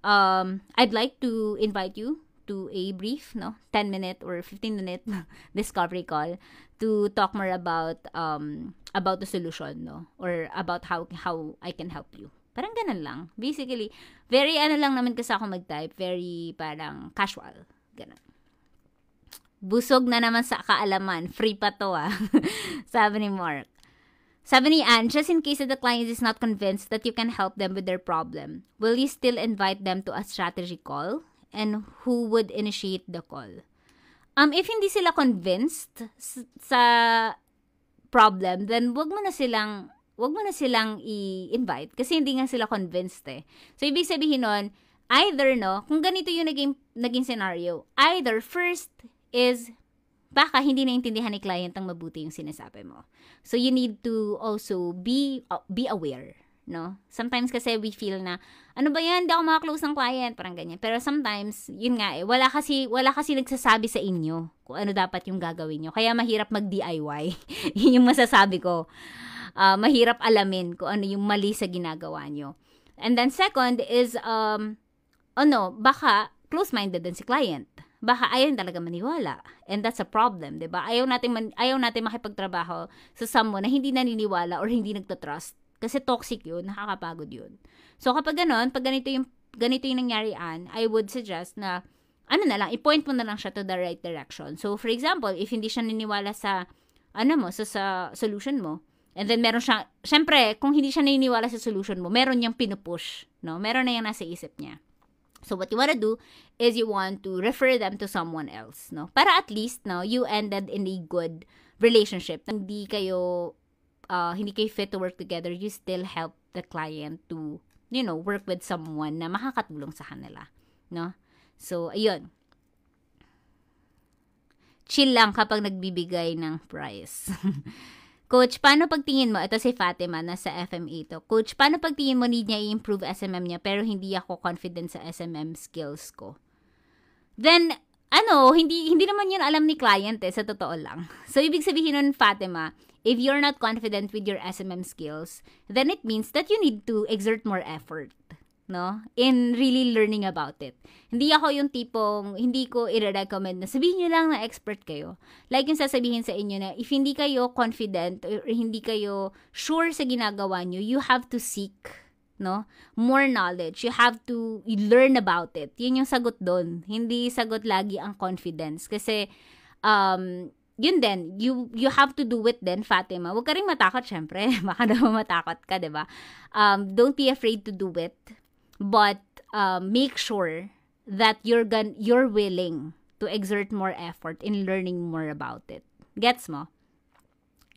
I'd like to invite you to a brief, 10-minute or 15-minute discovery call to talk more about the solution, or about how I can help you. Parang ganun lang. Basically, very lang naman kasi ako mag-type, very parang casual. Ganun. Busog na naman sa kaalaman. Free pa to Sabi ni Mark. Sabi ni Anne, just in case that the client is not convinced that you can help them with their problem, will you still invite them to a strategy call? And who would initiate the call? If hindi sila convinced sa problem, then wag mo na silang i-invite kasi hindi nga sila convinced eh. So, ibig sabihin nun, either, kung ganito yung naging scenario, either first is baka hindi naintindihan ni client ang mabuti yung sinasabi mo. So, you need to also be aware, Sometimes kasi we feel na, ano ba yan, di ako makaklose ng client, parang ganyan. Pero sometimes, yun nga wala kasi nagsasabi sa inyo kung ano dapat yung gagawin nyo. Kaya mahirap mag-DIY. Yun yung masasabi ko. Mahirap alamin kung ano yung mali sa ginagawa nyo. And then second is, baka close-minded din si client. Baka ayaw talaga maniwala. And that's a problem, diba? Ayaw natin makipagtrabaho sa someone na hindi naniniwala or hindi nagtatrust. Kasi toxic yun, nakakapagod yun. So kapag pag ganito yung nangyari, I would suggest na, i-point mo na lang siya to the right direction. So for example, if hindi siya naniniwala sa solution mo, and then meron siya, syempre, kung hindi siya naniniwala sa solution mo, meron niyang pinupush, Meron na yung nasa isip niya. So what you want to do is you want to refer them to someone else, Para at least, you ended in a good relationship. Hindi kayo fit to work together, you still help the client to, work with someone na makakatulong sa kanila, So, ayun. Chill lang kapag nagbibigay ng price. Coach, paano pagtingin mo, ito si Fatima, nasa FMA to. Coach, paano pagtingin mo need niya i-improve SMM niya pero hindi ako confident sa SMM skills ko? Then, hindi naman yun alam ni client sa totoo lang. So, ibig sabihin nun, Fatima, if you're not confident with your SMM skills, then it means that you need to exert more effort, in really learning about it. Hindi ako yung tipong, hindi ko i-recommend na sabihin nyo lang na expert kayo. Like yung sasabihin sa inyo na if hindi kayo confident or hindi kayo sure sa ginagawa nyo, you have to seek, more knowledge. You have to learn about it. Yun yung sagot doon. Hindi sagot lagi ang confidence. Kasi, yun din, you have to do it then, Fatima. Huwag ka rin matakot, syempre. Baka naman matakot ka, diba? Don't be afraid to do it. But make sure that you're willing to exert more effort in learning more about it. Gets mo?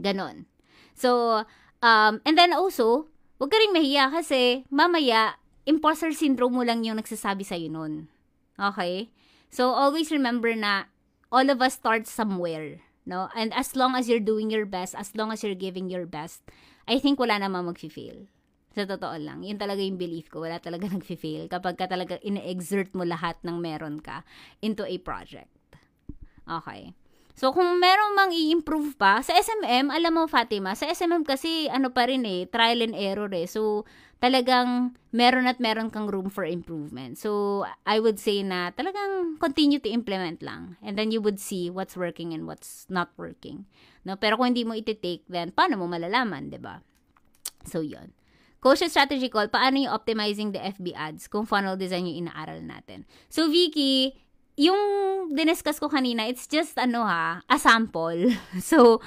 Ganon. So, and then also, huwag ka rin mahiya kasi mamaya, imposter syndrome mo lang yung nagsasabi sa'yo nun. Okay? So, always remember na all of us start somewhere. no? And as long as you're doing your best, as long as you're giving your best, I think wala namang mag-fail. Sa totoo lang, yun talaga yung belief ko. Wala talaga nag-fail kapag ka talaga ina-exert mo lahat ng meron ka into a project. Okay. So, kung meron mang i-improve pa, sa SMM, alam mo, Fatima, sa SMM kasi, ano pa rin trial and error So, talagang meron at meron kang room for improvement. So, I would say na talagang continue to implement lang. And then you would see what's working and what's not working. No? Pero kung hindi mo iti-take, then paano mo malalaman, diba? So, yun. Quotient strategy call, paano yung optimizing the FB ads kung funnel design yung inaaral natin? So, Vicky, yung diniscuss ko kanina, it's just a sample. So,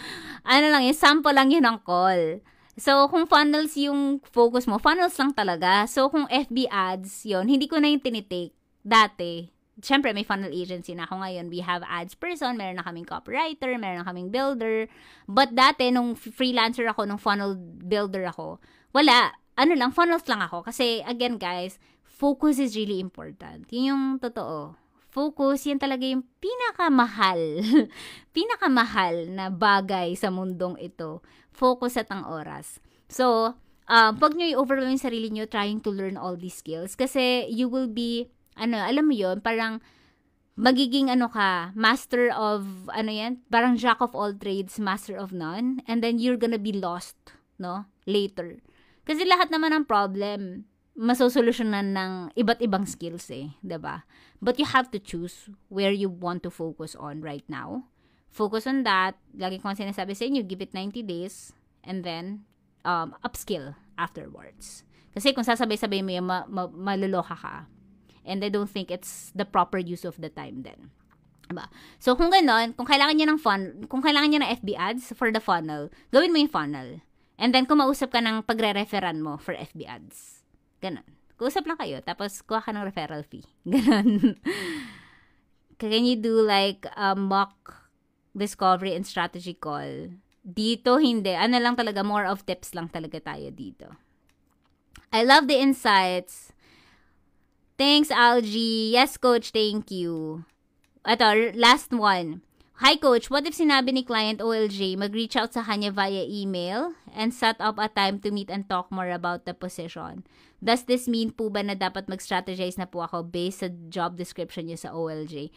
sample lang yun ng call. So, kung funnels yung focus mo, funnels lang talaga. So, kung FB ads, yun, hindi ko na yung tinitake dati. Siyempre, may funnel agency na ako ngayon. We have ads person, meron na kaming copywriter, meron na kaming builder. But dati, nung freelancer ako, nung funnel builder ako, wala. Funnels lang ako. Kasi, again guys, focus is really important. Yun yung totoo. Focus, yan talaga yung pinakamahal. Pinakamahal na bagay sa mundong ito. Focus at ang oras. So, pag nyo i-overwhelm yung sarili nyo trying to learn all these skills, kasi you will be, alam mo yun, parang magiging master of, parang jack of all trades, master of none, and then you're gonna be lost, no, later. Kasi lahat naman ng problem, masosolusyonan ng iba't ibang skills diba? But you have to choose where you want to focus on right now. Focus on that. Lagi ko sinasabi sa inyo, give it 90 days and then upskill afterwards. Kasi kung sasabay-sabay mo yan, maluloka ka. And I don't think it's the proper use of the time then. Diba? So kung gano'n, kung kailangan niya ng FB ads for the funnel, gawin mo yung funnel. And then, kumausap ka ng pagre-referan mo for FB ads. Ganon. Kuusap lang kayo, tapos kuha ka ng referral fee. Ganon. Can you do like a mock discovery and strategy call? Dito, hindi. Lang talaga, more of tips lang talaga tayo dito. I love the insights. Thanks, Algie. Yes, coach, thank you. Ito, last one. Hi, coach. What if sinabi ni client OLJ mag-reach out sa kanya via email and set up a time to meet and talk more about the position? Does this mean po ba na dapat mag-strategize na po ako based sa job description niya sa OLJ?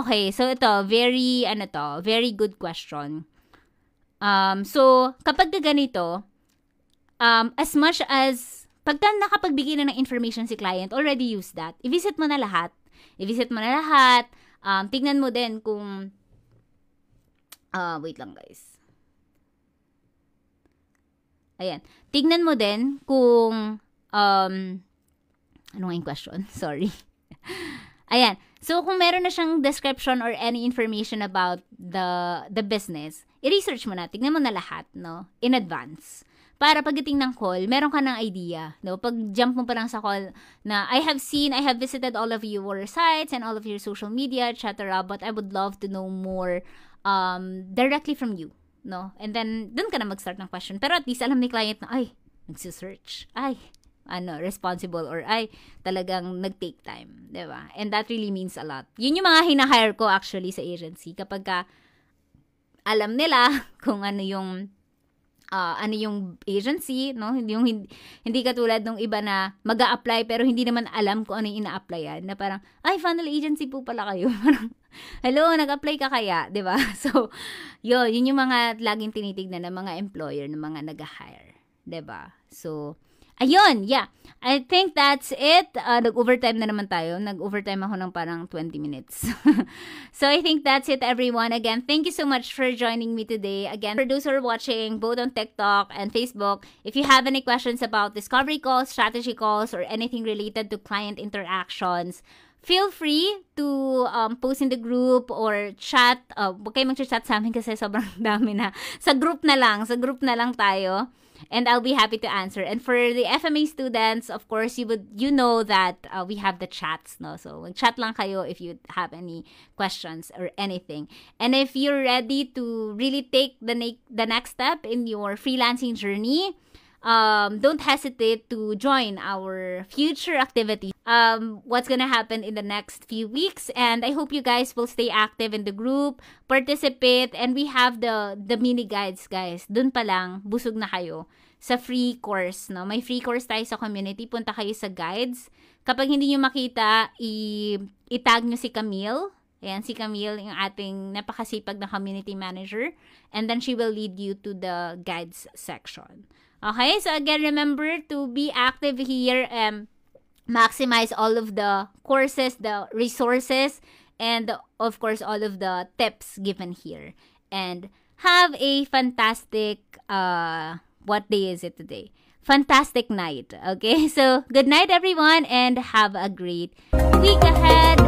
Okay. So, ito, very good question. So, kapag ganito, as much as, pagka nakapagbigay na ng information si client, already use that. I-visit mo na lahat. Tignan mo din kung wait lang guys. Ayan. Tignan mo din kung ano nga yung question? Sorry. Ayan. So, kung meron na siyang description or any information about the business, i-research mo na. Tignan mo na lahat, no? In advance. Para pagdating ng call, meron ka ng idea, no? Pag jump mo pa lang sa call na, I have visited all of your sites and all of your social media, etc. But I would love to know more directly from you, no? And then, dun ka na mag-start ng question. Pero at least, alam ni client na, nagsisearch. Responsible or talagang nag-take time. Diba? And that really means a lot. Yun yung mga hinahire ko actually sa agency. Kapag ka alam nila kung ano yung agency, no? Hindi katulad nung iba na mag-a-apply pero hindi naman alam kung ano yung ina-applyan. Na parang, funnel agency po pala kayo. Parang, hello, nag-apply ka kaya? Diba? So, yun yung mga laging tinitignan ng mga employer, ng mga nag-hire. Diba? So, ayun, yeah. I think that's it. Nag-overtime na naman tayo. Nag-overtime ako ng parang 20 minutes. So, I think that's it, everyone. Again, thank you so much for joining me today. Again, for those who are watching, both on TikTok and Facebook, if you have any questions about discovery calls, strategy calls, or anything related to client interactions, feel free to post in the group or chat. Huwag kayo mag-chat sa amin kasi sobrang dami na. Sa group na lang tayo. And I'll be happy to answer. And for the FMA students, of course, you know that we have the chats, no? So, mag-chat lang kayo if you have any questions or anything. And if you're ready to really take the next step in your freelancing journey, don't hesitate to join our future activity. What's gonna happen in the next few weeks, and I hope you guys will stay active in the group, participate, and we have the mini guides, guys. Dun pa lang, busog na kayo sa free course, no? May free course tayo sa community. Punta kayo sa guides. Kapag hindi nyo makita, i-tag nyo si Camille. Ayan, si Camille, yung ating napakasipag na community manager. And then she will lead you to the guides section. Okay, so again, remember to be active here and maximize all of the courses, the resources, and of course, all of the tips given here. And have a fantastic, what day is it today? Fantastic night. Okay, so good night, everyone, and have a great week ahead.